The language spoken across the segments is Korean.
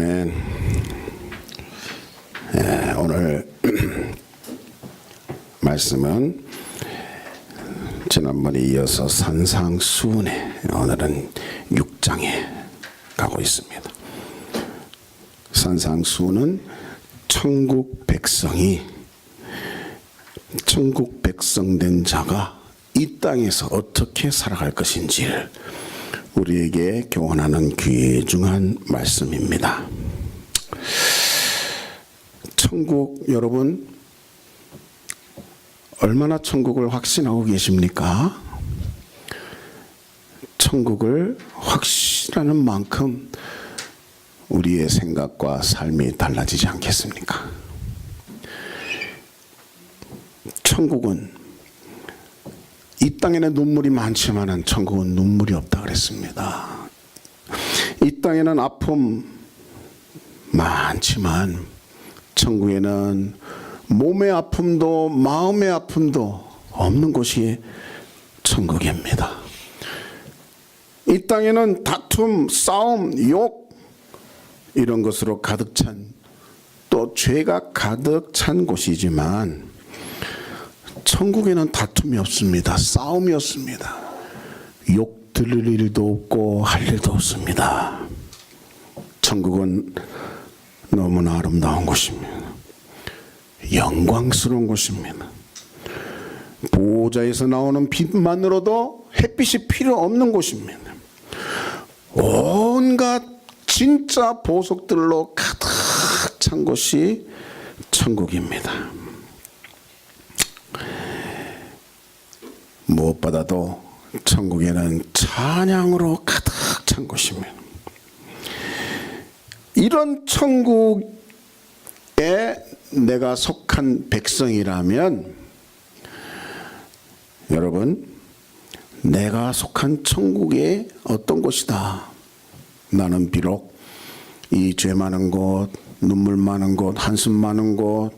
아멘. 오늘 말씀은 지난번에 이어서 산상수훈에 오늘은 6장에 가고 있습니다. 산상수훈은 천국 백성된 자가 이 땅에서 어떻게 살아갈 것인지를 우리에게 교훈하는 귀중한 말씀입니다. 천국, 여러분 얼마나 천국을 확신하고 계십니까? 천국을 확신하는 만큼 우리의 생각과 삶이 달라지지 않겠습니까? 천국은 이 땅에는 눈물이 많지만 천국은 눈물이 없다 그랬습니다. 이 땅에는 아픔 많지만 천국에는 몸의 아픔도 마음의 아픔도 없는 곳이 천국입니다. 이 땅에는 다툼, 싸움, 욕 이런 것으로 가득 찬, 또 죄가 가득 찬 곳이지만 천국에는 다툼이 없습니다. 싸움이 없습니다. 욕 들을 일도 없고 할 일도 없습니다. 천국은 너무나 아름다운 곳입니다. 영광스러운 곳입니다. 보호자에서 나오는 빛만으로도 햇빛이 필요 없는 곳입니다. 온갖 진짜 보석들로 가득 찬 곳이 천국입니다. 무엇보다도 천국에는 찬양으로 가득 찬 곳입니다. 이런 천국에 내가 속한 백성이라면 여러분, 내가 속한 천국이 어떤 곳이다. 나는 비록 이 죄 많은 곳, 눈물 많은 곳, 한숨 많은 곳,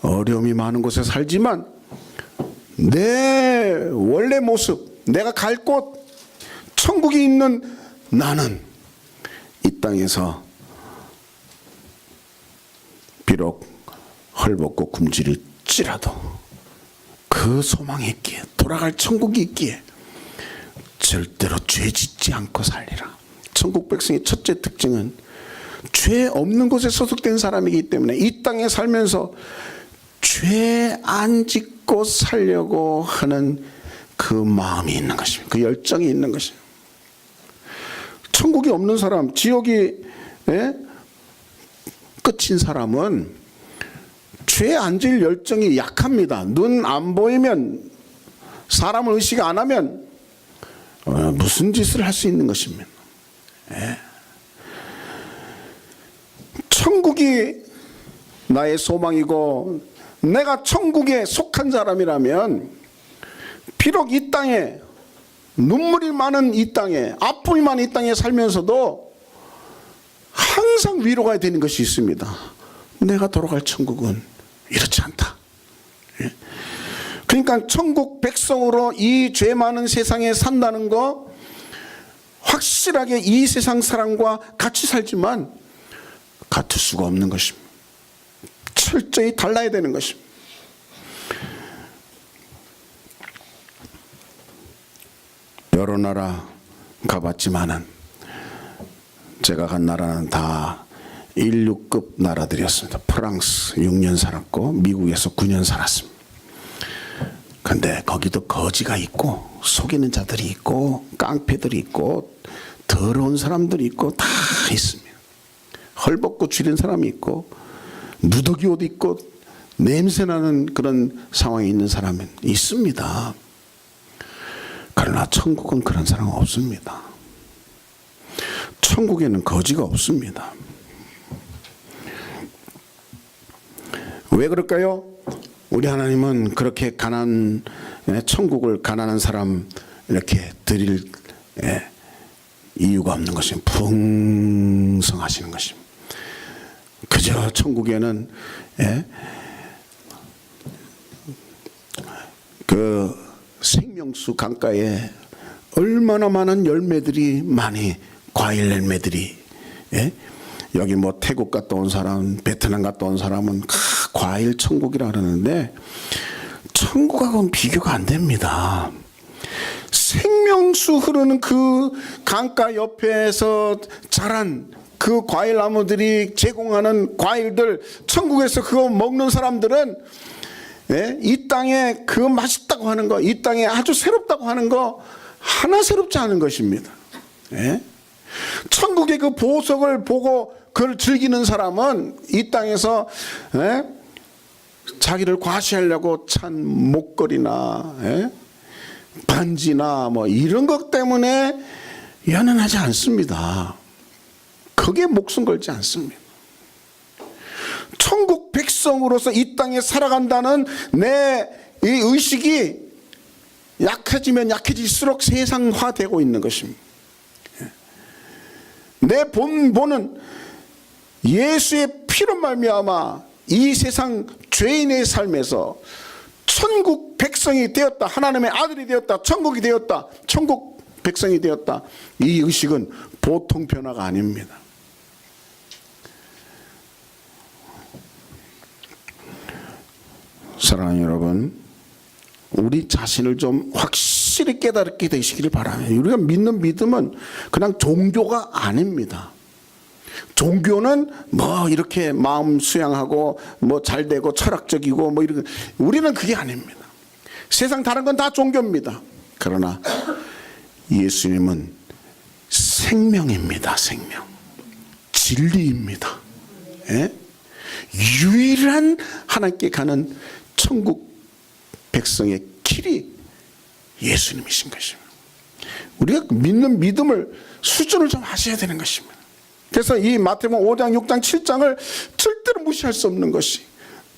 어려움이 많은 곳에 살지만 내 원래 모습, 내가 갈 곳, 천국이 있는 나는 이 땅에서 비록 헐벗고 굶주릴지라도 그 소망이 있기에, 돌아갈 천국이 있기에 절대로 죄 짓지 않고 살리라. 천국 백성의 첫째 특징은 죄 없는 곳에 소속된 사람이기 때문에 이 땅에 살면서 죄 안 짓고 살려고 하는 그 마음이 있는 것입니다. 그 열정이 있는 것입니다. 천국이 없는 사람, 지옥이 끝인 사람은 죄 안 질 열정이 약합니다. 눈 안 보이면, 사람을 의식 안 하면 무슨 짓을 할 수 있는 것입니다. 천국이 나의 소망이고 내가 천국에 속한 사람이라면 비록 이 땅에 눈물이 많은 이 땅에, 아픔이 많은 이 땅에 살면서도 항상 위로가 되는 것이 있습니다. 내가 돌아갈 천국은 이렇지 않다. 그러니까 천국 백성으로 이 죄 많은 세상에 산다는 거, 확실하게 이 세상 사람과 같이 살지만 같을 수가 없는 것입니다. 철저히 달라야 되는 것입니다. 여러 나라 가봤지만은 제가 간 나라는 다 인류급 나라들이었습니다. 프랑스 6년 살았고 미국에서 9년 살았습니다. 근데 거기도 거지가 있고 속이는 자들이 있고 깡패들이 있고 더러운 사람들이 있고 다 있습니다. 헐벗고 줄인 사람이 있고 누더기 옷 입고 냄새나는 그런 상황에 있는 사람은 있습니다. 그러나 천국은 그런 사람은 없습니다. 천국에는 거지가 없습니다. 왜 그럴까요? 우리 하나님은 그렇게 천국을 가난한 사람 이렇게 드릴 이유가 없는 것입니다. 풍성하시는 것입니다. 그저 천국에는 그 생명수 강가에 얼마나 많은 열매들이 많이, 과일 열매들이 여기 뭐 태국 갔다 온 사람, 베트남 갔다 온 사람은 과일 천국이라 그러는데 천국하고는 비교가 안 됩니다. 생명수 흐르는 그 강가 옆에서 자란 그 과일 나무들이 제공하는 과일들, 천국에서 그거 먹는 사람들은 이 땅에 그 맛있다고 하는 거, 이 땅에 아주 새롭다고 하는 거 하나 새롭지 않은 것입니다. 천국의 그 보석을 보고 그걸 즐기는 사람은 이 땅에서 자기를 과시하려고 찬 목걸이나 반지나 뭐 이런 것 때문에 연연하지 않습니다. 거기에 목숨 걸지 않습니다. 천국 백성으로서 이 땅에 살아간다는 내 이 의식이 약해지면 약해질수록 세상화되고 있는 것입니다. 내 본보는 예수의 피로 말미암아 이 세상 죄인의 삶에서 천국 백성이 되었다, 하나님의 아들이 되었다, 천국이 되었다, 천국 백성이 되었다, 이 의식은 보통 변화가 아닙니다. 사랑하는 여러분, 우리 자신을 좀 확실히 깨닫게 되시기를 바랍니다. 우리가 믿는 믿음은 그냥 종교가 아닙니다. 종교는 뭐 이렇게 마음 수양하고 뭐 잘되고 철학적이고 뭐 이런, 우리는 그게 아닙니다. 세상 다른 건 다 종교입니다. 그러나 예수님은 생명입니다. 생명, 진리입니다. 유일한 하나님께 가는 천국 백성의 길이 예수님이신 것입니다. 우리가 믿는 믿음을 수준을 좀 하셔야 되는 것입니다. 그래서 이 마태복음 5장, 6장, 7장을 절대로 무시할 수 없는 것이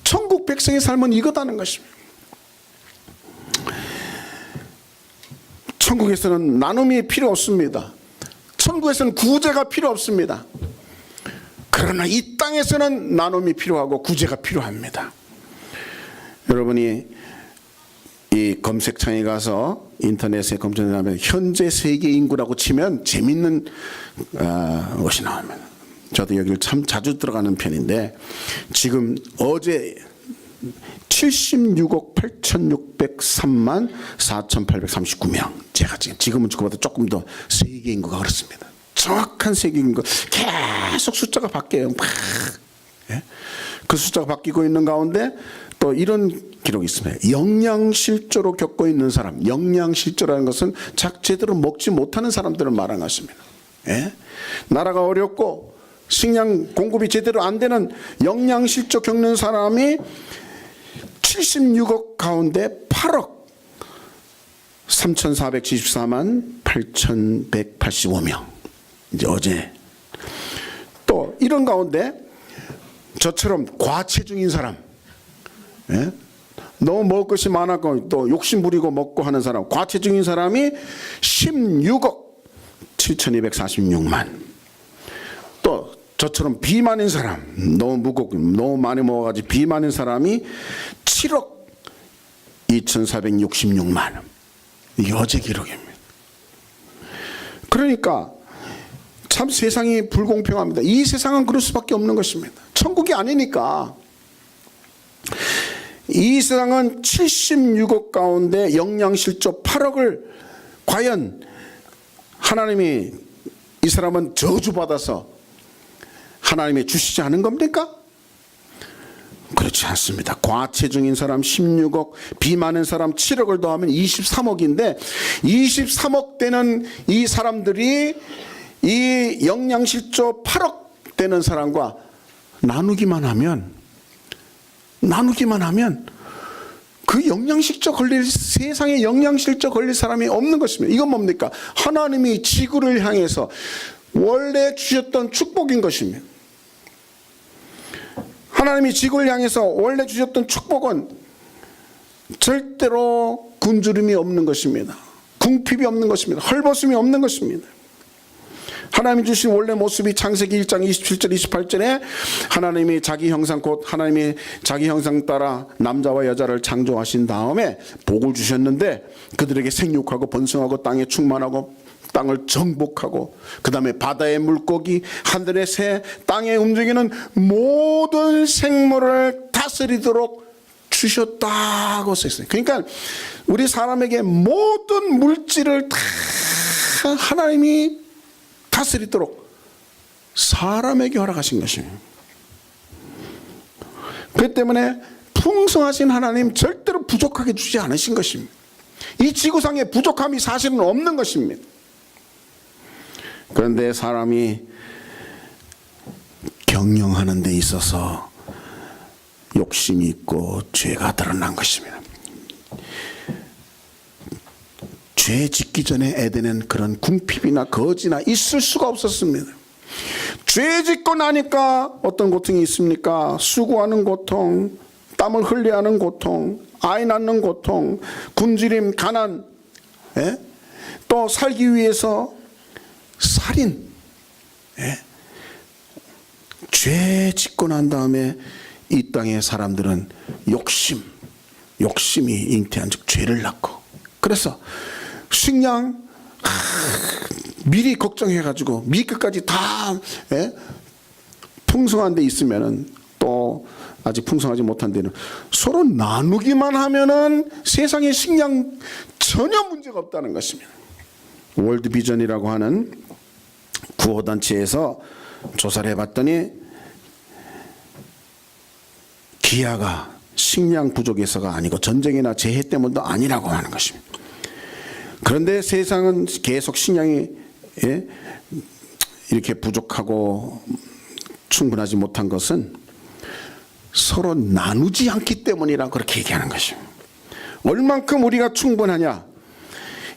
천국 백성의 삶은 이거다는 것입니다. 천국에서는 나눔이 필요 없습니다. 천국에서는 구제가 필요 없습니다. 그러나 이 땅에서는 나눔이 필요하고 구제가 필요합니다. 여러분이 이 검색창에 가서 인터넷에 검색하면 현재 세계 인구라고 치면 재밌는 것이 나옵니다. 저도 여기를 참 자주 들어가는 편인데 지금 어제 76억 8,603만 4,839명. 제가 지금은 그보다 조금 더 세계 인구가 그렇습니다. 정확한 세계 인구 계속 숫자가 바뀌어요. 그 숫자가 바뀌고 있는 가운데 또 이런 기록이 있습니다. 영양실조로 겪고 있는 사람, 영양실조라는 것은 제대로 먹지 못하는 사람들을 말하는 것입니다. 나라가 어렵고 식량 공급이 제대로 안 되는 영양실조 겪는 사람이 76억 가운데 8억 3,474만 8,185명. 이제 어제 또 이런 가운데 저처럼 과체중인 사람, 너무 먹을 것이 많았고 또 욕심 부리고 먹고 하는 사람, 과체중인 사람이 16억 7,246만. 또 저처럼 비만인 사람, 너무 무겁고 너무 많이 먹어가지고 비만인 사람이 7억 2,466만. 이게 어제 기록입니다. 그러니까 참 세상이 불공평합니다. 이 세상은 그럴 수밖에 없는 것입니다. 천국이 아니니까. 이 세상은 76억 가운데 영양실조 8억을 과연 하나님이 이 사람은 저주받아서 하나님이 주시지 않은 겁니까? 그렇지 않습니다. 과체중인 사람 16억, 비만인 사람 7억을 더하면 23억인데 23억 되는 이 사람들이 이 영양실조 8억 되는 사람과 나누기만 하면 그 영양실조 걸릴, 세상에 영양실조 걸릴 사람이 없는 것입니다. 이건 뭡니까? 하나님이 지구를 향해서 원래 주셨던 축복인 것입니다. 하나님이 지구를 향해서 원래 주셨던 축복은 절대로 굶주림이 없는 것입니다. 궁핍이 없는 것입니다. 헐벗음이 없는 것입니다. 하나님이 주신 원래 모습이 창세기 1장 27절 28절에 하나님이 자기 형상, 곧 하나님이 자기 형상 따라 남자와 여자를 창조하신 다음에 복을 주셨는데 그들에게 생육하고 번성하고 땅에 충만하고 땅을 정복하고 그 다음에 바다의 물고기, 하늘의 새, 땅에 움직이는 모든 생물을 다스리도록 주셨다고 써있어요. 그러니까 우리 사람에게 모든 물질을 다 하나님이 다스리도록 사람에게 허락하신 것입니다. 그렇기 때문에 풍성하신 하나님 절대로 부족하게 주지 않으신 것입니다. 이 지구상에 부족함이 사실은 없는 것입니다. 그런데 사람이 경영하는 데 있어서 욕심이 있고 죄가 드러난 것입니다. 죄 짓기 전에 에덴은 그런 궁핍이나 거지나 있을 수가 없었습니다. 죄 짓고 나니까 어떤 고통이 있습니까? 수고하는 고통, 땀을 흘려야 하는 고통, 아이 낳는 고통, 굶주림, 가난, 또 살기 위해서 살인, 죄 짓고 난 다음에 이 땅의 사람들은 욕심이 잉태한 즉 죄를 낳고, 그래서 식량 미리 걱정해가지고 밑끝까지 다 풍성한 데 있으면은 또 아직 풍성하지 못한 데는 서로 나누기만 하면은 세상에 식량 전혀 문제가 없다는 것입니다. 월드비전이라고 하는 구호단체에서 조사를 해봤더니 기아가 식량 부족에서가 아니고 전쟁이나 재해 때문도 아니라고 하는 것입니다. 그런데 세상은 계속 식량이 이렇게 부족하고 충분하지 못한 것은 서로 나누지 않기 때문이라고 그렇게 얘기하는 것입니다. 얼만큼 우리가 충분하냐?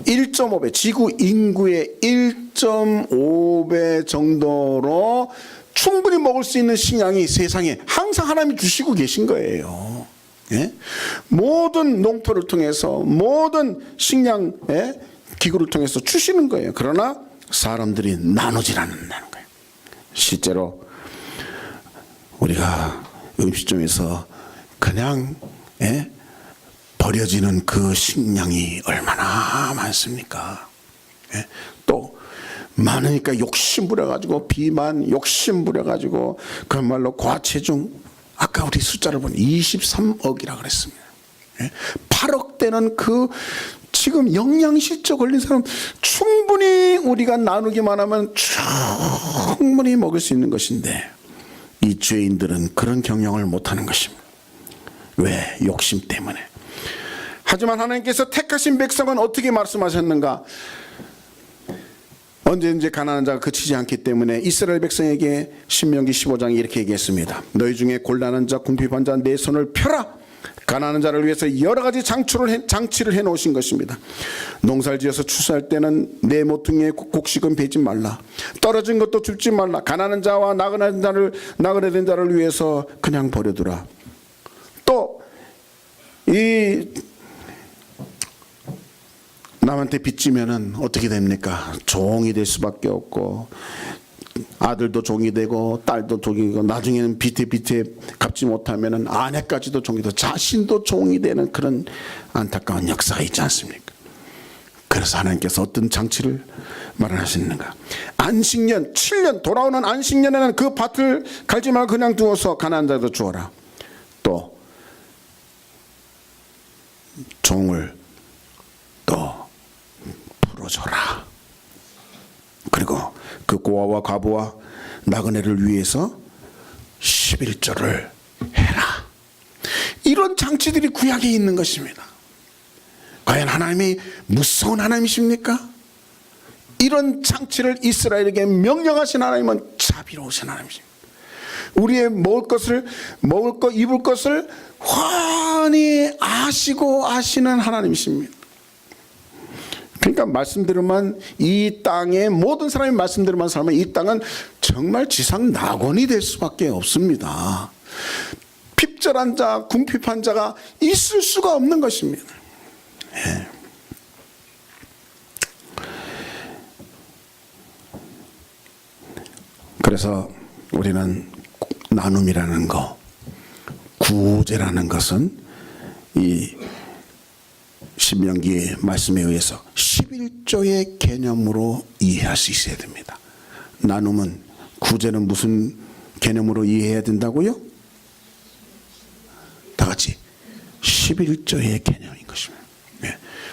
1.5배, 지구 인구의 1.5배 정도로 충분히 먹을 수 있는 식량이 세상에 항상 하나님이 주시고 계신 거예요. 모든 농토를 통해서 모든 식량 기구를 통해서 주시는 거예요. 그러나 사람들이 나누질 않는다는 거예요. 실제로 우리가 음식점에서 그냥 버려지는 그 식량이 얼마나 많습니까? 또 많으니까 욕심 부려가지고 비만, 욕심 부려가지고 그야말로 과체중, 아까 우리 숫자를 보니 23억이라 그랬습니다. 8억 되는 그 지금 영양실조 걸린 사람 충분히 우리가 나누기만 하면 충분히 먹을 수 있는 것인데 이 죄인들은 그런 경영을 못하는 것입니다. 왜? 욕심 때문에. 하지만 하나님께서 택하신 백성은 어떻게 말씀하셨는가? 언제 가난한 자가 그치지 않기 때문에 이스라엘 백성에게 신명기 15장에 이렇게 얘기했습니다. 너희 중에 곤란한 자, 궁핍한 자 내 손을 펴라. 가난한 자를 위해서 여러 가지 장치를 해놓으신 것입니다. 농사를 지어서 추수할 때는 내 모퉁이에 곡식은 베지 말라. 떨어진 것도 줍지 말라. 가난한 자와 나그네된 자를 위해서 그냥 버려두라. 또 이 남한테 빚지면은 어떻게 됩니까? 종이 될 수밖에 없고 아들도 종이 되고 딸도 종이 되고 나중에는 빚에 갚지 못하면은 아내까지도 종이 되고 자신도 종이 되는 그런 안타까운 역사가 있지 않습니까? 그래서 하나님께서 어떤 장치를 마련하셨는가? 안식년 7년 돌아오는 안식년에는 그 밭을 갈지 말고 그냥 두어서 가난한 자도 주어라. 또 종을 또 풀어줘라. 그리고 그 고아와 과부와 나그네를 위해서 11조를 해라. 이런 장치들이 구약에 있는 것입니다. 과연 하나님이 무서운 하나님이십니까? 이런 장치를 이스라엘에게 명령하신 하나님은 자비로우신 하나님이십니다. 우리의 먹을 것, 입을 것을 환히 아시고 아시는 하나님이십니다. 그러니까 말씀대로만 이 땅에 모든 사람이 말씀대로만 살면 이 땅은 정말 지상 낙원이 될 수밖에 없습니다. 핍절한 자, 궁핍한 자가 있을 수가 없는 것입니다. 그래서 우리는 나눔이라는 거, 구제라는 것은 이 신명기의 말씀에 의해서 11조의 개념으로 이해할 수 있어야 됩니다. 나눔은, 구제는 무슨 개념으로 이해해야 된다고요? 다 같이 11조의 개념인 것입니다.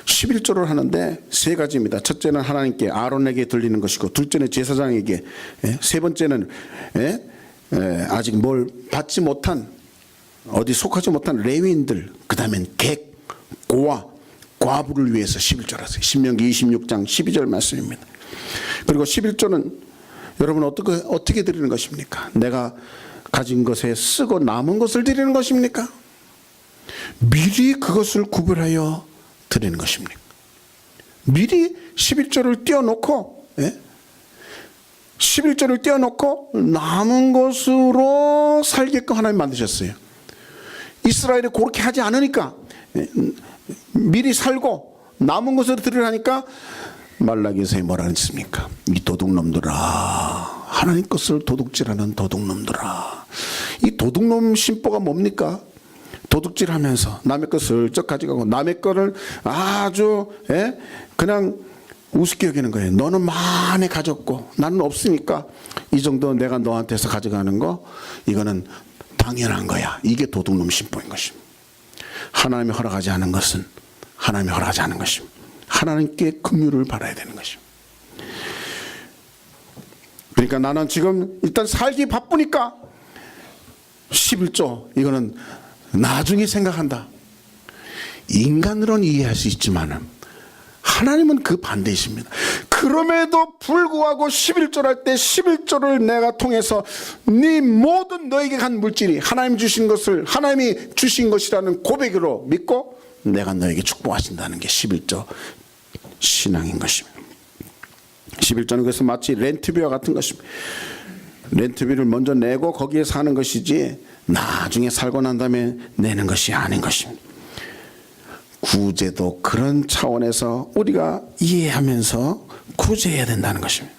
11조를 하는데 세 가지입니다. 첫째는 하나님께 아론에게 들리는 것이고, 둘째는 제사장에게, 세 번째는 아직 뭘 받지 못한, 어디 속하지 못한 레위인들, 그 다음엔 객, 고아, 과부를 위해서 11조를 하세요. 신명기 26장 12절 말씀입니다. 그리고 11조는 여러분 어떻게 드리는 것입니까? 내가 가진 것에 쓰고 남은 것을 드리는 것입니까? 미리 그것을 구별하여 드리는 것입니까? 미리 11조를 띄워놓고, 11조를 띄워놓고 남은 것으로 살게끔 하나님 만드셨어요. 이스라엘이 그렇게 하지 않으니까, 미리 살고 남은 것을 드리라니까 말라기서에 뭐라 했습니까? 이 도둑놈들아, 하나님 것을 도둑질하는 도둑놈들아. 이 도둑놈 심보가 뭡니까? 도둑질하면서 남의 것을 슬쩍 가져가고 남의 거를 아주 그냥 우습게 여기는 거예요. 너는 많이 가졌고 나는 없으니까 이 정도 내가 너한테서 가져가는 거, 이거는 당연한 거야. 이게 도둑놈 심보인 것입니다. 하나님이 허락하지 않은 것은 하나님이 허락하지 않은 것입니다. 하나님께 긍휼을 받아야 되는 것입니다. 그러니까 나는 지금 일단 살기 바쁘니까 11조 이거는 나중에 생각한다. 인간으로는 이해할 수 있지만 하나님은 그 반대이십니다. 그럼에도 불구하고 11조를 할 때 11조를 내가 통해서 네 모든 너에게 간 물질이 하나님 주신 것을 하나님이 주신 것이라는 고백으로 믿고 내가 너에게 축복하신다는 게 11조 신앙인 것입니다. 11조는 그래서 마치 렌트비와 같은 것입니다. 렌트비를 먼저 내고 거기에 사는 것이지 나중에 살고 난 다음에 내는 것이 아닌 것입니다. 구제도 그런 차원에서 우리가 이해하면서 구제해야 된다는 것입니다.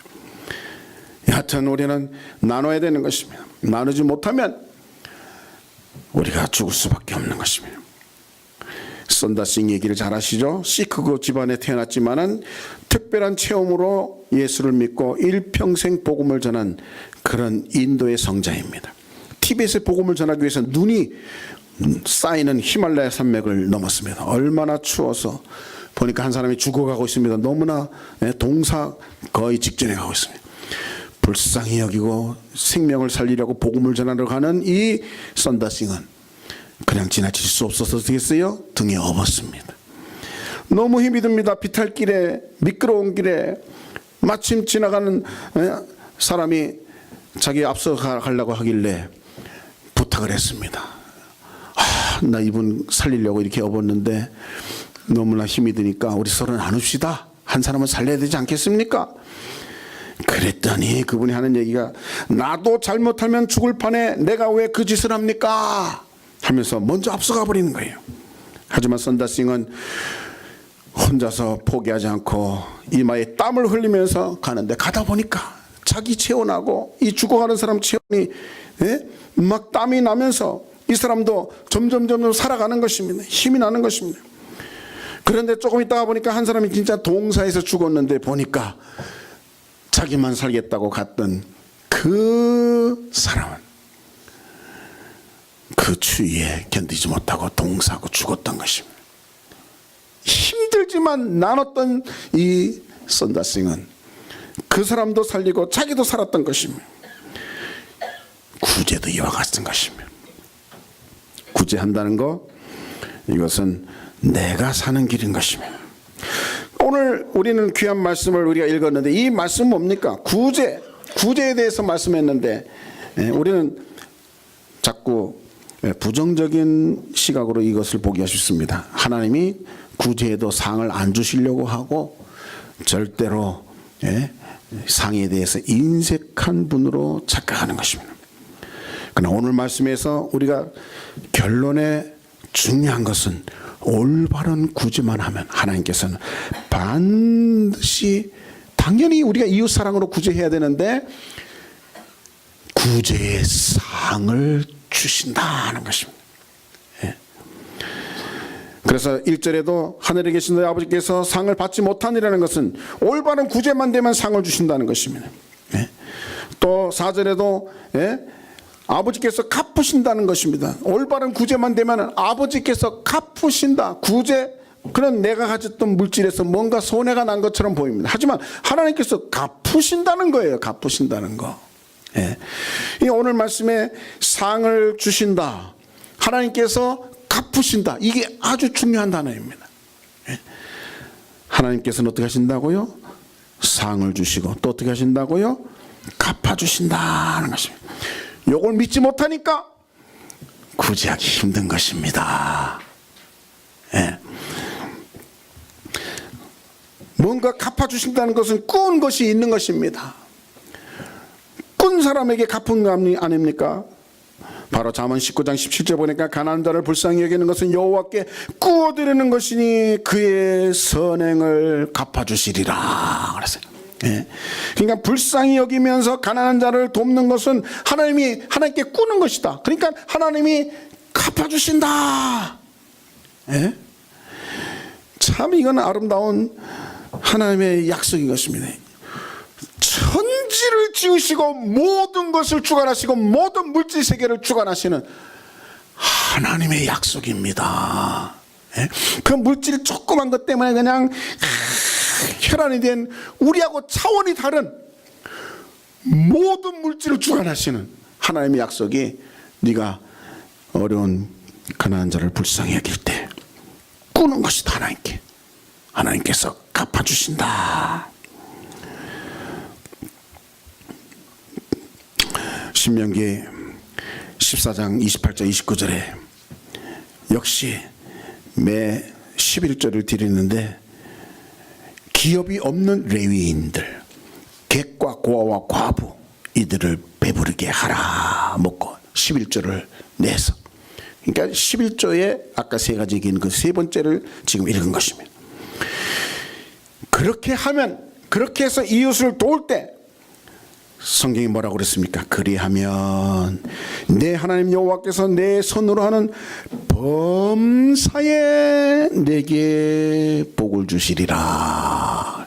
여하튼 우리는 나눠야 되는 것입니다. 나누지 못하면 우리가 죽을 수밖에 없는 것입니다. 썬다싱 얘기를 잘 아시죠? 시크고 집안에 태어났지만은 특별한 체험으로 예수를 믿고 일평생 복음을 전한 그런 인도의 성자입니다. 티벳의 복음을 전하기 위해서 눈이 쌓이는 히말라야 산맥을 넘었습니다. 얼마나 추워서 보니까 한 사람이 죽어가고 있습니다. 너무나 동사 거의 직전에 가고 있습니다. 불쌍히 여기고 생명을 살리려고 복음을 전하러 가는 이 썬다싱은 그냥 지나칠 수 없어서 어떻게 했어요? 등에 업었습니다. 너무 힘이 듭니다. 비탈길에 미끄러운 길에 마침 지나가는 사람이 자기 앞서 가려고 하길래 부탁을 했습니다. 나 이분 살리려고 이렇게 업었는데 너무나 힘이 드니까 우리 서로 나눕시다. 한 사람은 살려야 되지 않겠습니까? 그랬더니 그분이 하는 얘기가, 나도 잘못하면 죽을 판에 내가 왜 그 짓을 합니까? 하면서 먼저 앞서가 버리는 거예요. 하지만 썬다싱은 혼자서 포기하지 않고 이마에 땀을 흘리면서 가는데, 가다 보니까 자기 체온하고 이 죽어가는 사람 체온이 막 땀이 나면서 이 사람도 점점 살아가는 것입니다. 힘이 나는 것입니다. 그런데 조금 있다가 보니까 한 사람이 진짜 동사에서 죽었는데 보니까 자기만 살겠다고 갔던 그 사람은 그 추위에 견디지 못하고 동사하고 죽었던 것입니다. 힘들지만 나눴던 이 썬다싱은 그 사람도 살리고 자기도 살았던 것입니다. 구제도 이와 같은 것입니다. 구제한다는 거, 이것은 내가 사는 길인 것입니다. 오늘 우리는 귀한 말씀을 우리가 읽었는데, 이 말씀은 뭡니까? 구제에 대해서 말씀했는데 우리는 자꾸 부정적인 시각으로 이것을 보기가 쉽습니다. 하나님이 구제에도 상을 안 주시려고 하고 절대로 상에 대해서 인색한 분으로 착각하는 것입니다. 그러나 오늘 말씀에서 우리가 결론에 중요한 것은 올바른 구제만 하면 하나님께서는 반드시, 당연히 우리가 이웃사랑으로 구제해야 되는데 구제의 상을 주신다는 것입니다. 그래서 1절에도 하늘에 계신 너희 아버지께서 상을 받지 못하니라는 것은 올바른 구제만 되면 상을 주신다는 것입니다. 또 4절에도 아버지께서 갚으신다는 것입니다. 올바른 구제만 되면 아버지께서 갚으신다. 구제, 그런 내가 가졌던 물질에서 뭔가 손해가 난 것처럼 보입니다. 하지만 하나님께서 갚으신다는 거예요. 갚으신다는 거. 오늘 말씀에 상을 주신다, 하나님께서 갚으신다, 이게 아주 중요한 단어입니다. 하나님께서는 어떻게 하신다고요? 상을 주시고 또 어떻게 하신다고요? 갚아주신다는 것입니다. 요걸 믿지 못하니까 구제하기 힘든 것입니다. 뭔가 갚아주신다는 것은 꾼 것이 있는 것입니다. 꾼 사람에게 갚은 거 아닙니까? 바로 잠언 19장 17절 보니까 가난한 자를 불쌍히 여기는 것은 여호와께 꾸어드리는 것이니 그의 선행을 갚아주시리라 그랬어요. 그러니까 불쌍히 여기면서 가난한 자를 돕는 것은 하나님께 꾸는 것이다. 그러니까 하나님이 갚아주신다. 참 이건 아름다운 하나님의 약속인 것입니다. 천지를 지으시고 모든 것을 주관하시고 모든 물질 세계를 주관하시는 하나님의 약속입니다. 그 물질 조그만 것 때문에 그냥 혈안이 된 우리하고 차원이 다른 모든 물질을 주관하시는 하나님의 약속이 네가 어려운 가난한 자를 불쌍히 여길 때 꾸는 것이다. 하나님께서 갚아주신다. 신명기 14장 28절 29절에 역시 매 11절을 드리는데 기업이 없는 레위인들, 객과 고아와 과부 이들을 배부르게 하라 먹고 11조를 내서, 그러니까 11조에 아까 세 가지 얘기한 그 세 번째를 지금 읽은 것입니다. 그렇게 하면, 그렇게 해서 이웃을 도울 때 성경이 뭐라고 그랬습니까? 그리하면 내 하나님 여호와께서 내 손으로 하는 범사에 내게 복을 주시리라.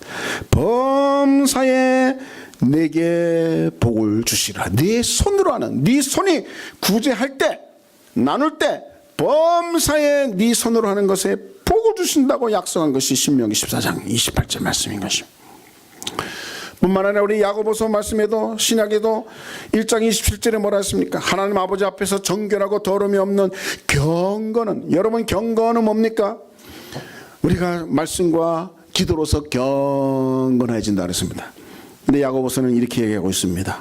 범사에 내게 복을 주시리라. 네 손으로 하는, 네 손이 구제할 때, 나눌 때 범사에 네 손으로 하는 것에 복을 주신다고 약속한 것이 신명기 14장 28절 말씀인 것입니다. 뿐만 아니라 우리 야고보서 말씀에도, 신약에도 1장 27절에 뭐라 했습니까? 하나님 아버지 앞에서 정결하고 더러움이 없는 경건은, 여러분 경건은 뭡니까? 우리가 말씀과 기도로서 경건해진다 그랬습니다. 근데 야고보서는 이렇게 얘기하고 있습니다.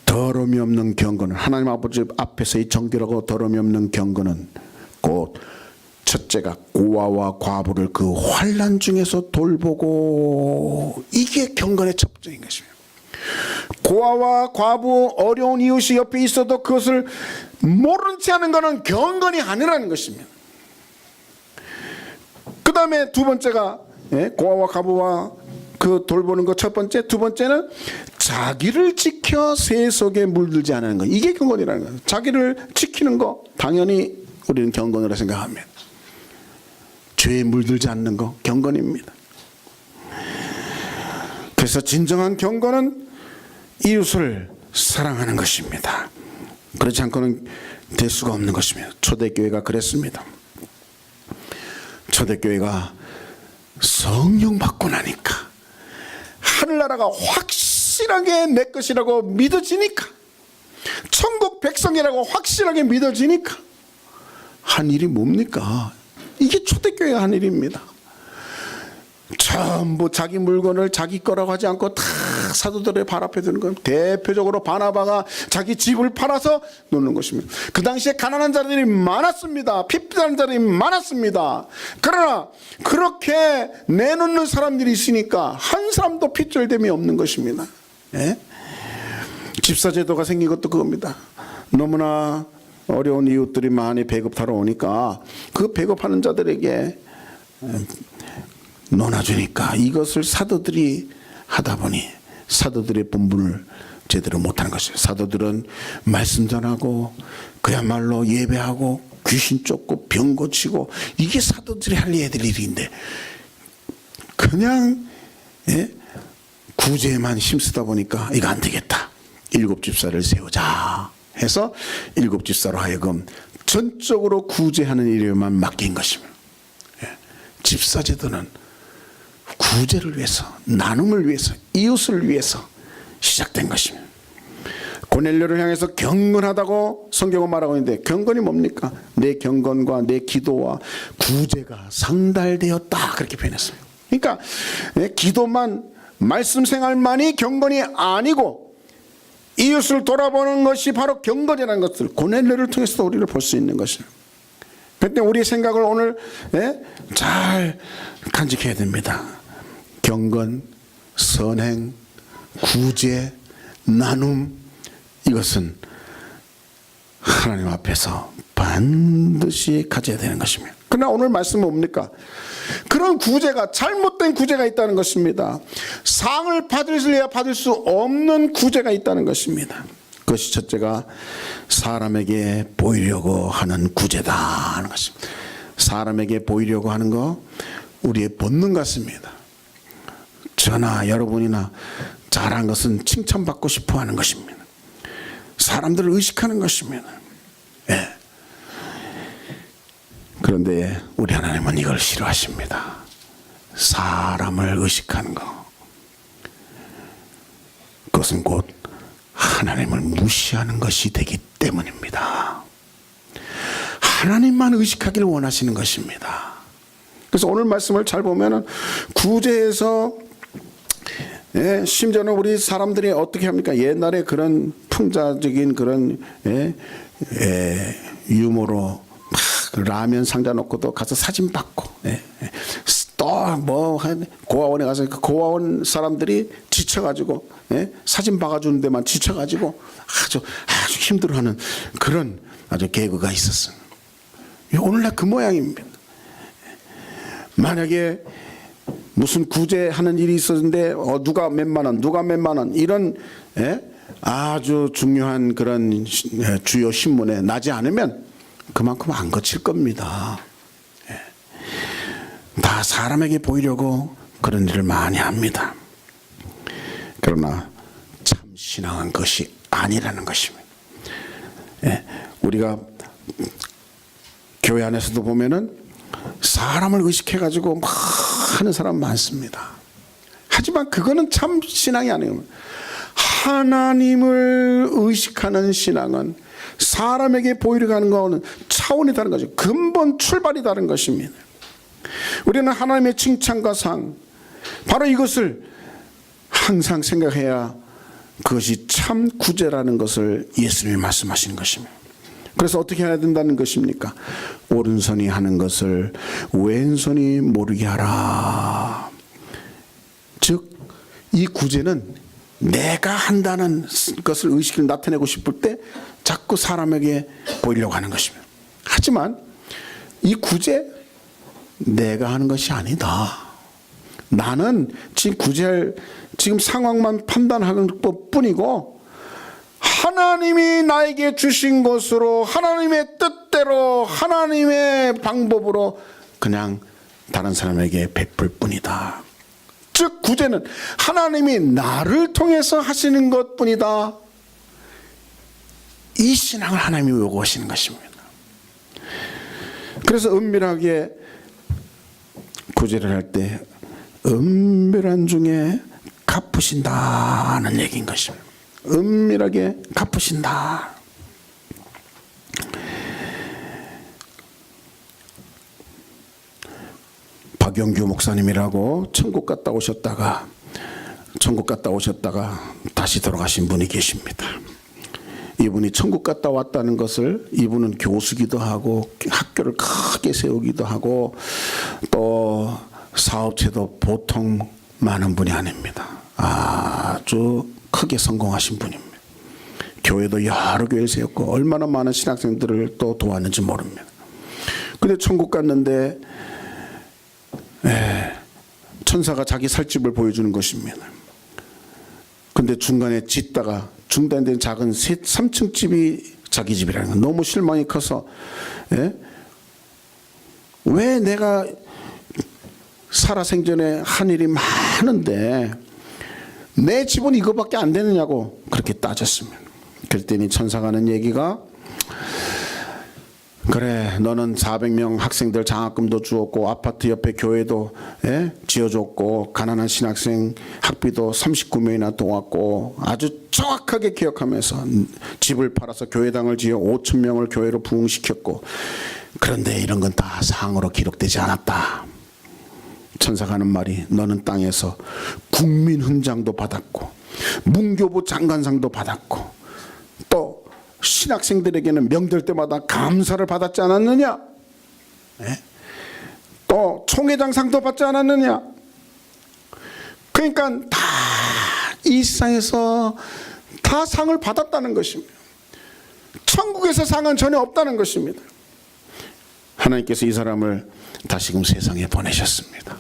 더러움이 없는 경건은, 하나님 아버지 앞에서의 정결하고 더러움이 없는 경건은 곧 첫째가 고아와 과부를 그 환난 중에서 돌보고, 이게 경건의 첫 번째인 것입니다. 고아와 과부, 어려운 이웃이 옆에 있어도 그것을 모른 채 하는 것은 경건이 아니라는 것입니다. 그 다음에 두 번째가 고아와 과부와 그 돌보는 것 첫 번째, 두 번째는 자기를 지켜 세속에 물들지 않는 것, 이게 경건이라는 거예요. 자기를 지키는 거 당연히 우리는 경건이라고 생각합니다. 죄에 물들지 않는 거 경건입니다. 그래서 진정한 경건은 이웃을 사랑하는 것입니다. 그렇지 않고는 될 수가 없는 것입니다. 초대교회가 그랬습니다. 초대교회가 성령 받고 나니까 하늘나라가 확실하게 내 것이라고 믿어지니까, 천국 백성이라고 확실하게 믿어지니까 한 일이 뭡니까? 이게 초대교회가 한 일입니다. 전부 자기 물건을 자기 거라고 하지 않고 다 사도들의 발 앞에 두는 겁니다. 대표적으로 바나바가 자기 집을 팔아서 놓는 것입니다. 그 당시에 가난한 자들이 많았습니다. 핍박하는 자들이 많았습니다. 그러나 그렇게 내놓는 사람들이 있으니까 한 사람도 핏줄됨이 없는 것입니다. 집사제도가 생긴 것도 그겁니다. 너무나 어려운 이웃들이 많이 배급하러 오니까 그 배급하는 자들에게 논아주니까 이것을 사도들이 하다 보니 사도들의 본분을 제대로 못하는 것이에요. 사도들은 말씀 전하고 그야말로 예배하고 귀신 쫓고 병 고치고 이게 사도들이 할 일인데 그냥 구제에만 힘쓰다 보니까 이거 안 되겠다. 7집사를 세우자 해서 7집사로 하여금 전적으로 구제하는 일에만 맡긴 것입니다. 집사제도는 구제를 위해서, 나눔을 위해서, 이웃을 위해서 시작된 것입니다. 고넬료를 향해서 경건하다고 성경은 말하고 있는데 경건이 뭡니까? 내 경건과 내 기도와 구제가 상달되었다 그렇게 표현했어요. 그러니까 기도만, 말씀 생활만이 경건이 아니고 이웃을 돌아보는 것이 바로 경건이라는 것을 고넬료를 통해서 우리를 볼 수 있는 것입니다. 그때 우리의 생각을 오늘 잘 간직해야 됩니다. 경건, 선행, 구제, 나눔, 이것은 하나님 앞에서 반드시 가져야 되는 것입니다. 그러나 오늘 말씀은 뭡니까? 그런 구제가, 잘못된 구제가 있다는 것입니다. 상을 받으려야 받을 수 없는 구제가 있다는 것입니다. 그것이 첫째가 사람에게 보이려고 하는 구제다 하는 것입니다. 사람에게 보이려고 하는 거 우리의 본능 같습니다. 저나 여러분이나 잘한 것은 칭찬받고 싶어 하는 것입니다. 사람들을 의식하는 것입니다. 그런데 우리 하나님은 이걸 싫어하십니다. 사람을 의식하는 거. 그것은 곧 하나님을 무시하는 것이 되기 때문입니다. 하나님만 의식하기를 원하시는 것입니다. 그래서 오늘 말씀을 잘 보면은 구제에서 심지어는 우리 사람들이 어떻게 합니까? 옛날에 그런 풍자적인 그런 유머로 막 라면 상자 놓고도 가서 사진 받고 또 뭐 고아원에 가서 그 고아원 사람들이 지쳐가지고 사진 박아주는 데만 지쳐가지고 아주 힘들어하는 그런 아주 개그가 있었어요. 오늘날 그 모양입니다. 만약에 무슨 구제하는 일이 있었는데 누가 몇만 원, 누가 몇만 원 이런 아주 중요한 그런 주요 신문에 나지 않으면 그만큼 안 거칠 겁니다. 다 사람에게 보이려고 그런 일을 많이 합니다. 그러나 참 신앙은 그것이 아니라는 것입니다. 우리가 교회 안에서도 보면은 사람을 의식해가지고 막 하는 사람 많습니다. 하지만 그거는 참 신앙이 아니에요. 하나님을 의식하는 신앙은 사람에게 보이려고 하는 것은 차원이 다른 거죠. 근본 출발이 다른 것입니다. 우리는 하나님의 칭찬과 상, 바로 이것을 항상 생각해야 그것이 참 구제라는 것을 예수님이 말씀하시는 것입니다. 그래서 어떻게 해야 된다는 것입니까? 오른손이 하는 것을 왼손이 모르게 하라. 즉, 이 구제는 내가 한다는 것을 의식을 나타내고 싶을 때 자꾸 사람에게 보이려고 하는 것입니다. 하지만 이 구제 내가 하는 것이 아니다. 나는 지금 구제할 지금 상황만 판단하는 것뿐이고 하나님이 나에게 주신 것으로 하나님의 뜻대로 하나님의 방법으로 그냥 다른 사람에게 베풀 뿐이다. 즉 구제는 하나님이 나를 통해서 하시는 것뿐이다. 이 신앙을 하나님이 요구하시는 것입니다. 그래서 은밀하게 구제를 할 때 은밀한 중에 갚으신다는 얘기인 것입니다. 은밀하게 갚으신다. 박영규 목사님이라고 천국 갔다 오셨다가 다시 돌아가신 분이 계십니다. 이분이 천국 갔다 왔다는 것을 이분은 교수기도 하고 학교를 크게 세우기도 하고 또 사업체도 보통 많은 분이 아닙니다. 아주 크게 성공하신 분입니다. 교회도 여러 교회를 세웠고 얼마나 많은 신학생들을 또 도왔는지 모릅니다. 근데 천국 갔는데 천사가 자기 살집을 보여주는 것입니다. 근데 중간에 짓다가 중단된 작은 3층 집이 자기 집이라는 건 너무 실망이 커서, 예? 왜 내가 살아생전에 한 일이 많은데 내 집은 이거밖에 안 되느냐고 그렇게 따졌습니다. 그랬더니 천사가 하는 얘기가, 그래, 너는 400명 학생들 장학금도 주었고 아파트 옆에 교회도 지어줬고 가난한 신학생 학비도 39명이나 도왔고 아주 정확하게 기억하면서 집을 팔아서 교회당을 지어 5,000명을 교회로 부흥시켰고, 그런데 이런 건 다 상으로 기록되지 않았다. 천사가 하는 말이, 너는 땅에서 국민훈장도 받았고 문교부 장관상도 받았고 또 신학생들에게는 명절 때마다 감사를 받았지 않았느냐? 또 총회장상도 받지 않았느냐? 그러니까 다 이 세상에서 다 상을 받았다는 것입니다. 천국에서 상은 전혀 없다는 것입니다. 하나님께서 이 사람을 다시금 세상에 보내셨습니다.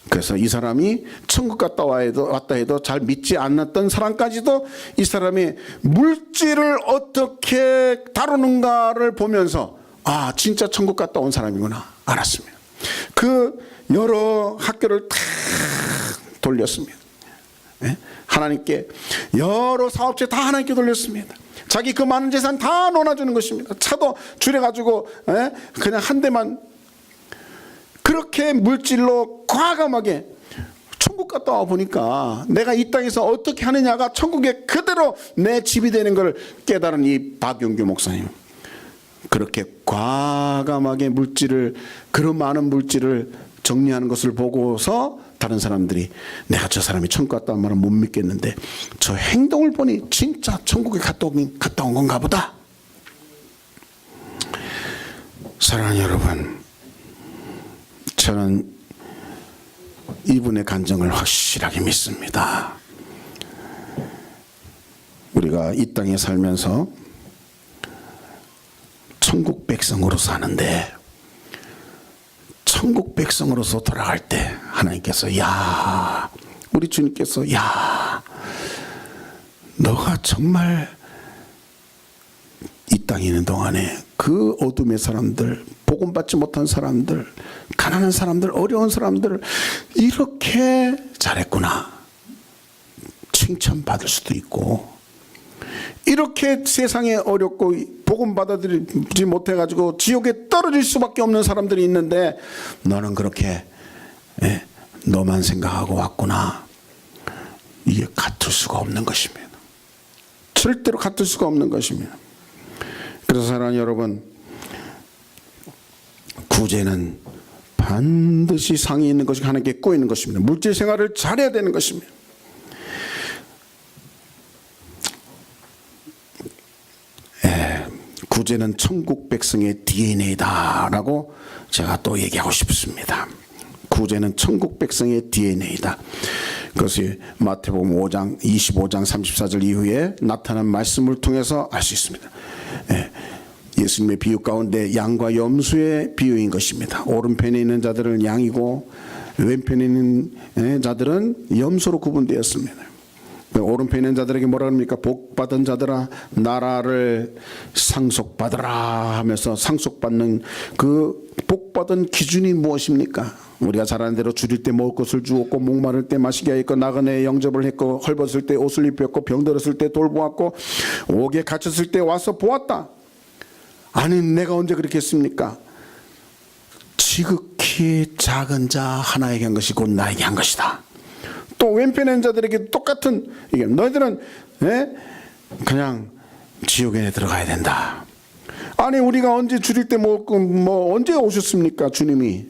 그래서 이 사람이 천국 갔다 왔다 해도 잘 믿지 않았던 사람까지도 이 사람이 물질을 어떻게 다루는가를 보면서, 아, 진짜 천국 갔다 온 사람이구나 알았습니다. 그 여러 학교를 다 돌렸습니다. 하나님께 여러 사업체 다 하나님께 돌렸습니다. 자기 그 많은 재산 다 놓아주는 것입니다. 차도 줄여가지고 그냥 한 대만, 그렇게 물질로 과감하게 천국 갔다 와 보니까 내가 이 땅에서 어떻게 하느냐가 천국에 그대로 내 집이 되는 걸 깨달은 이 박용규 목사님, 그렇게 과감하게 물질을, 그런 많은 물질을 정리하는 것을 보고서 다른 사람들이, 내가 저 사람이 천국 갔다 온 말은 못 믿겠는데 저 행동을 보니 진짜 천국에 갔다 온 건가 보다. 사랑하는 여러분, 저는 이분의 간증을 확실하게 믿습니다. 우리가 이 땅에 살면서 천국 백성으로 사는데, 천국 백성으로서 돌아갈 때 하나님께서, 야, 우리 주님께서, 야, 너가 정말 이 땅에 있는 동안에 그 어둠의 사람들, 복음 받지 못한 사람들, 가난한 사람들, 어려운 사람들을 이렇게 잘했구나 칭찬받을 수도 있고, 이렇게 세상에 어렵고 복음 받아들이지 못해가지고 지옥에 떨어질 수밖에 없는 사람들이 있는데 너는 그렇게 너만 생각하고 왔구나. 이게 같을 수가 없는 것입니다. 절대로 같을 수가 없는 것입니다. 그래서 사랑하는 여러분, 구제는 반드시 상이 있는 것이 하나님께 꼬이는 것입니다. 물질 생활을 잘해야 되는 것입니다. 구제는 천국 백성의 DNA다라고 제가 또 얘기하고 싶습니다. 구제는 천국 백성의 DNA다. 그것이 마태복음 5장 25장 34절 이후에 나타난 말씀을 통해서 알 수 있습니다. 예수님의 비유 가운데 양과 염소의 비유인 것입니다. 오른편에 있는 자들은 양이고 왼편에 있는 자들은 염소로 구분되었습니다. 오른편에 있는 자들에게 뭐라 합니까? 복받은 자들아 나라를 상속받으라 하면서 상속받는 그 복받은 기준이 무엇입니까? 우리가 잘 아는 대로 줄일 때 먹을 것을 주었고 목마를 때 마시게 하였고 나그네에 영접을 했고 헐벗을 때 옷을 입혔고 병들었을 때 돌보았고 옥에 갇혔을 때 와서 보았다. 아니 내가 언제 그렇게 했습니까? 지극히 작은 자 하나에게 한 것이 곧 나에게 한 것이다. 또 왼편에 있는 자들에게 똑같은, 이게 너희들은 그냥 지옥에 들어가야 된다. 아니 우리가 언제 줄일 때 언제 오셨습니까? 주님이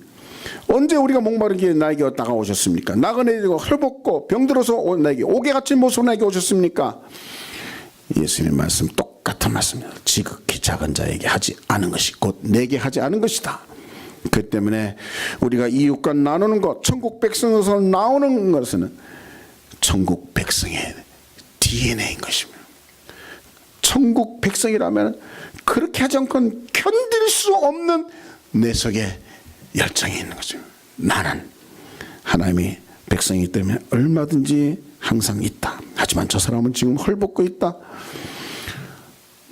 언제 우리가 목마르게 나에게 다가오셨습니까? 나그네고 헐벗고 병들어서 나에게 옥에 갇힌 모습으로 나에게 오셨습니까? 예수님의 말씀 똑같은 말씀입니다. 지극히 작은 자에게 하지 않은 것이 곧 내게 하지 않은 것이다. 그 때문에 우리가 이웃과 나누는 것, 천국 백성에서 나오는 것은 천국 백성의 DNA인 것입니다. 천국 백성이라면 그렇게 하지 않고는 견딜 수 없는 내 속에 열정이 있는 거죠. 나는 하나님의 백성이기 때문에 얼마든지 항상 있다. 하지만 저 사람은 지금 헐벗고 있다.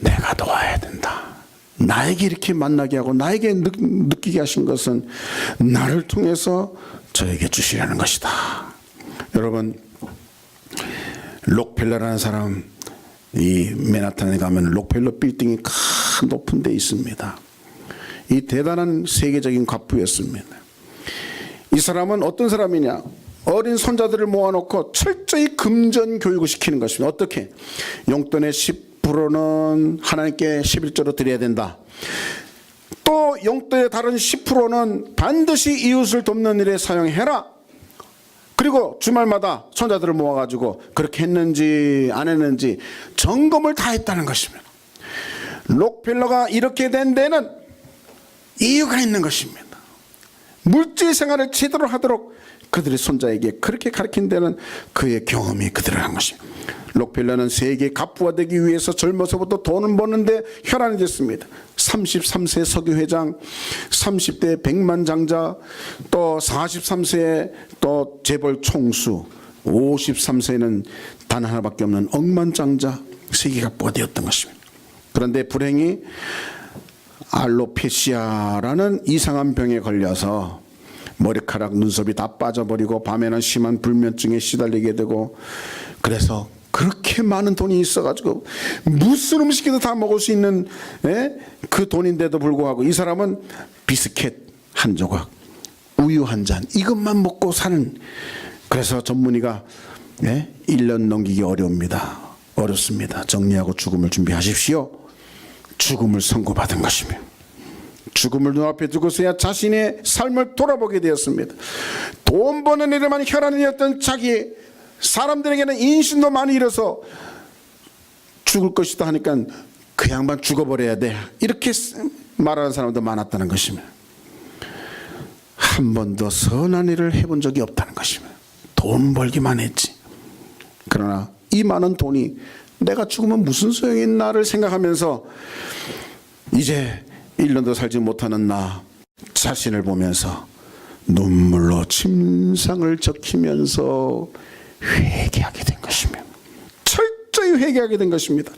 내가 도와야 된다. 나에게 이렇게 만나게 하고 나에게 느끼게 하신 것은 나를 통해서 저에게 주시려는 것이다. 여러분, 록펠러라는 사람, 이 맨하탄에 가면 록펠러 빌딩이 큰 높은 데 있습니다. 이 대단한 세계적인 갑부였습니다. 이 사람은 어떤 사람이냐? 어린 손자들을 모아놓고 철저히 금전 교육을 시키는 것입니다. 어떻게? 용돈의 10%는 하나님께 11조로 드려야 된다. 또 용돈의 다른 10%는 반드시 이웃을 돕는 일에 사용해라. 그리고 주말마다 손자들을 모아가지고 그렇게 했는지 안 했는지 점검을 다 했다는 것입니다. 록펠러가 이렇게 된 데는 이유가 있는 것입니다. 물질 생활을 제대로 하도록 그들의 손자에게 그렇게 가르친 데는 그의 경험이 그대로 한 것입니다. 록펠러는 세계 갑부가 되기 위해서 젊어서부터 돈을 버는데 혈안이 됐습니다. 33세 석유회장, 30대 백만장자, 또 43세에 또 재벌 총수, 53세는 단 하나밖에 없는 억만장자, 세계 갑부가 되었던 것입니다. 그런데 불행히 알로페시아라는 이상한 병에 걸려서 머리카락, 눈썹이 다 빠져버리고 밤에는 심한 불면증에 시달리게 되고, 그래서 그렇게 많은 돈이 있어가지고 무슨 음식이도 다 먹을 수 있는 그 돈인데도 불구하고 이 사람은 비스켓 한 조각, 우유 한 잔, 이것만 먹고 사는. 그래서 전문의가 1년 넘기기 어렵습니다. 정리하고 죽음을 준비하십시오. 죽음을 선고받은 것이며, 죽음을 눈앞에 두고서야 자신의 삶을 돌아보게 되었습니다. 돈 버는 일에만 혈안이었던 자기, 사람들에게는 인신도 많이 잃어서 죽을 것이다 하니까 그 양반 죽어버려야 돼, 이렇게 말하는 사람도 많았다는 것입니다. 한 번도 선한 일을 해본 적이 없다는 것입니다. 돈 벌기만 했지. 그러나 이 많은 돈이 내가 죽으면 무슨 소용이 있나를 생각하면서 이제 1년도 살지 못하는 나 자신을 보면서 눈물로 침상을 적히면서 회개하게 된 것입니다. 철저히 회개하게 된 것입니다.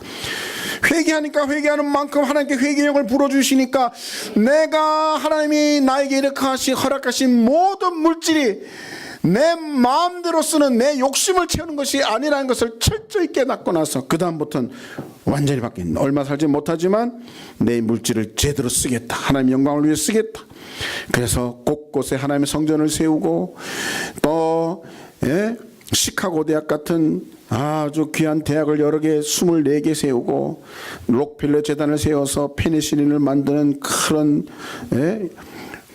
회개하니까 회개하는 만큼 하나님께 회개력을 불어주시니까 내가 하나님이 나에게 이렇게 허락하신 모든 물질이 내 마음대로 쓰는 내 욕심을 채우는 것이 아니라는 것을 철저히 깨닫고 나서 그 다음부터는 완전히 바뀐, 얼마 살지 못하지만 내 물질을 제대로 쓰겠다, 하나님의 영광을 위해 쓰겠다. 그래서 곳곳에 하나님의 성전을 세우고 또 시카고 대학 같은 아주 귀한 대학을 여러 개 24개 세우고 록펠러 재단을 세워서 페니실린을 만드는 그런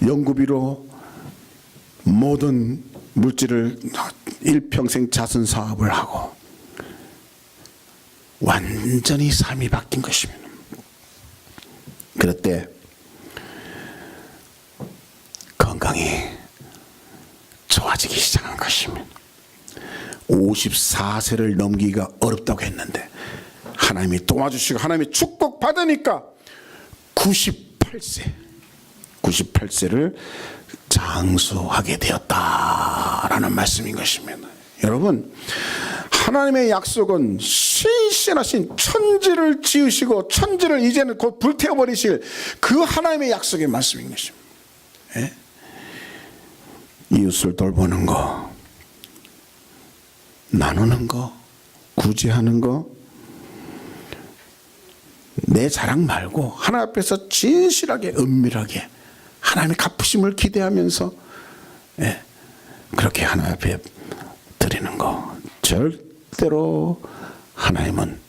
연구비로 모든 물질을 일평생 자선 사업을 하고 완전히 삶이 바뀐 것입니다. 그럴 때 건강이 좋아지기 시작한 것입니다. 54세를 넘기기가 어렵다고 했는데 하나님이 도와주시고 하나님이 축복받으니까 98세를 장수하게 되었다라는 말씀인 것입니다. 여러분, 하나님의 약속은 신실하신 천지를 지으시고 천지를 이제는 곧 불태워버리실 그 하나님의 약속의 말씀인 것입니다. 이웃을 돌보는 거, 나누는 거, 구제하는 거, 내 자랑 말고 하나님 앞에서 진실하게 은밀하게 하나님의 갚으심을 기대하면서 그렇게 하나님 앞에 드리는 거, 절대로 하나님은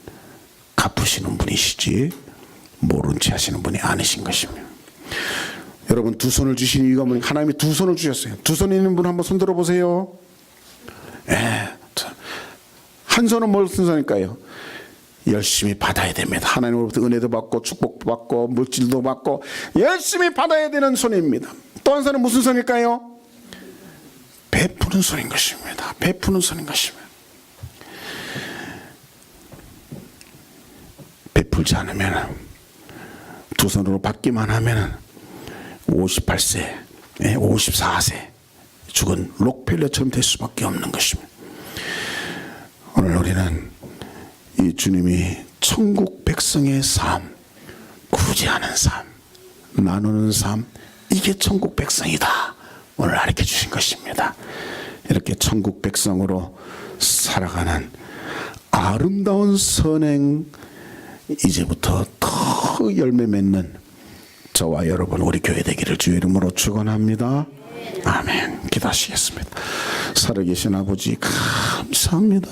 갚으시는 분이시지 모른 채 하시는 분이 아니신 것입니다. 여러분, 두 손을 주신 이유가 뭐냐? 하나님이 두 손을 주셨어요. 두 손 있는 분 한번 손 들어보세요. 한 손은 무슨 손일까요? 열심히 받아야 됩니다. 하나님으로부터 은혜도 받고 축복도 받고 물질도 받고 열심히 받아야 되는 손입니다. 또 한 손은 무슨 손일까요? 베푸는 손인 것입니다. 베푸는 손인 것입니다. 베풀지 않으면, 두 손으로 받기만 하면 58세, 54세 죽은 록펠러처럼 될 수밖에 없는 것입니다. 오늘 우리는 이 주님이 천국 백성의 삶, 구제하는 삶, 나누는 삶, 이게 천국 백성이다 오늘 가르쳐 주신 것입니다. 이렇게 천국 백성으로 살아가는 아름다운 선행, 이제부터 더 열매 맺는 저와 여러분 우리 교회 되기를 주의 이름으로 축원합니다. 아멘. 기도하시겠습니다. 살아계신 아버지 감사합니다.